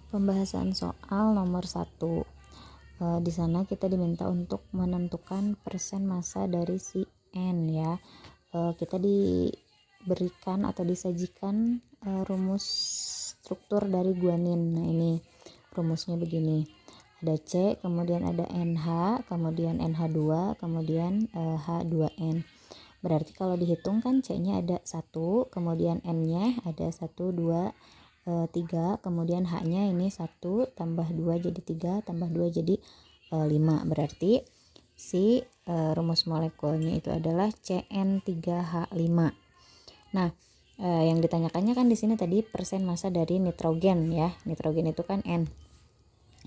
Pembahasan soal nomor 1. Di sana kita diminta untuk menentukan persen massa dari si N ya. Kita diberikan atau disajikan rumus struktur dari guanin. Nah, ini rumusnya begini. Ada C, kemudian ada NH, kemudian NH2, kemudian H2N. Berarti kalau dihitung kan C-nya ada 1, kemudian N-nya ada 1, 2, 3, kemudian H-nya ini 1 tambah 2 jadi 3 tambah 2 jadi 5. Berarti si rumus molekulnya itu adalah CN3H5. Nah, yang ditanyakannya kan di sini tadi persen massa dari nitrogen ya. Nitrogen itu kan N.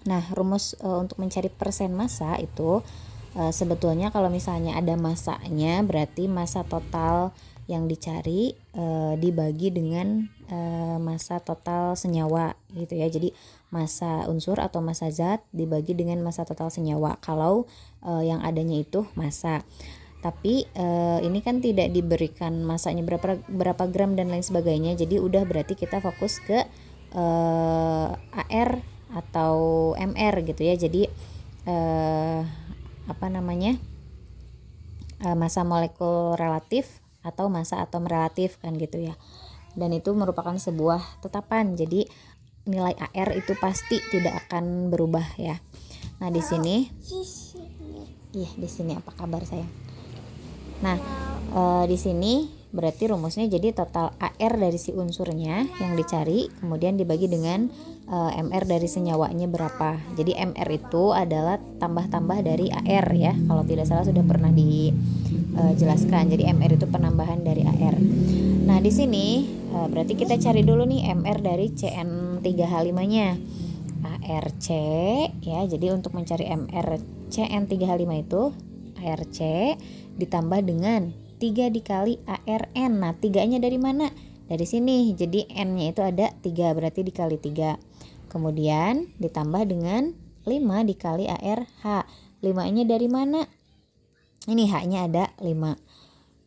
Nah, rumus untuk mencari persen massa itu sebetulnya kalau misalnya ada massanya, berarti massa total yang dicari dibagi dengan massa total senyawa gitu ya. Jadi massa unsur atau massa zat dibagi dengan massa total senyawa kalau yang adanya itu massa. Tapi ini kan tidak diberikan massanya berapa gram dan lain sebagainya. Jadi udah berarti kita fokus ke AR atau MR gitu ya. Jadi massa molekul relatif atau massa atom relatif kan gitu ya. Dan itu merupakan sebuah tetapan. Jadi nilai AR itu pasti tidak akan berubah ya. Nah, di sini di sini apa kabar sayang? Nah, di sini berarti rumusnya jadi total AR dari si unsurnya yang dicari kemudian dibagi dengan MR dari senyawanya berapa. Jadi MR itu adalah tambah-tambah dari AR ya. Kalau tidak salah sudah pernah dijelaskan. Jadi MR itu penambahan dari AR. Nah, di sini berarti kita cari dulu nih MR dari CN3H5-nya. ARC ya. Jadi untuk mencari MR CN3H5 itu ARC ditambah dengan 3 dikali ARN. Nah, 3-nya dari mana? Dari sini. Jadi N-nya itu ada 3, berarti dikali 3. Kemudian ditambah dengan 5 dikali ARH. 5-nya dari mana? Ini H-nya ada 5.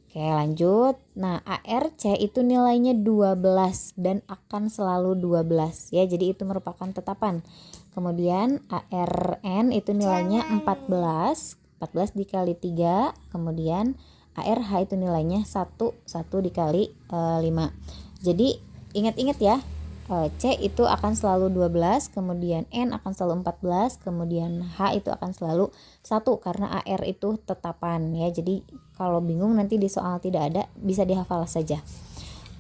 Oke, lanjut. Nah, ARC itu nilainya 12 dan akan selalu 12 ya. Jadi itu merupakan tetapan. Kemudian ARN itu nilainya 14. 14 dikali 3, kemudian ARH itu nilainya 1 dikali 5. Jadi ingat-ingat ya, C itu akan selalu 12, kemudian N akan selalu 14, kemudian H itu akan selalu 1 karena AR itu tetapan ya. Jadi kalau bingung nanti di soal tidak ada, bisa dihafal saja.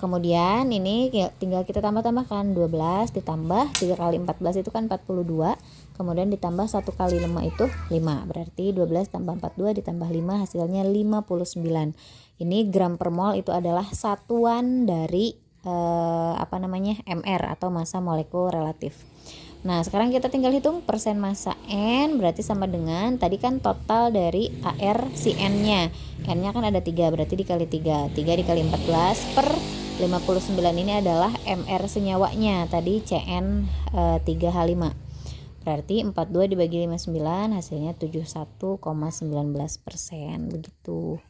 Kemudian ini tinggal kita tambah-tambahkan, 12 ditambah 3 kali 14 itu kan 42. Kemudian ditambah 1 kali 5 itu 5. Berarti 12 tambah 42 ditambah 5 hasilnya 59. Ini gram per mol itu adalah satuan dari MR atau massa molekul relatif. Nah, sekarang kita tinggal hitung persen massa N berarti sama dengan tadi kan total dari AR si N-nya. N-nya kan ada 3 berarti dikali 3. 3 dikali 14 per 59 ini adalah MR senyawanya. Tadi CN3H5. Berarti 42 dibagi 59 hasilnya 71,19%. Begitu.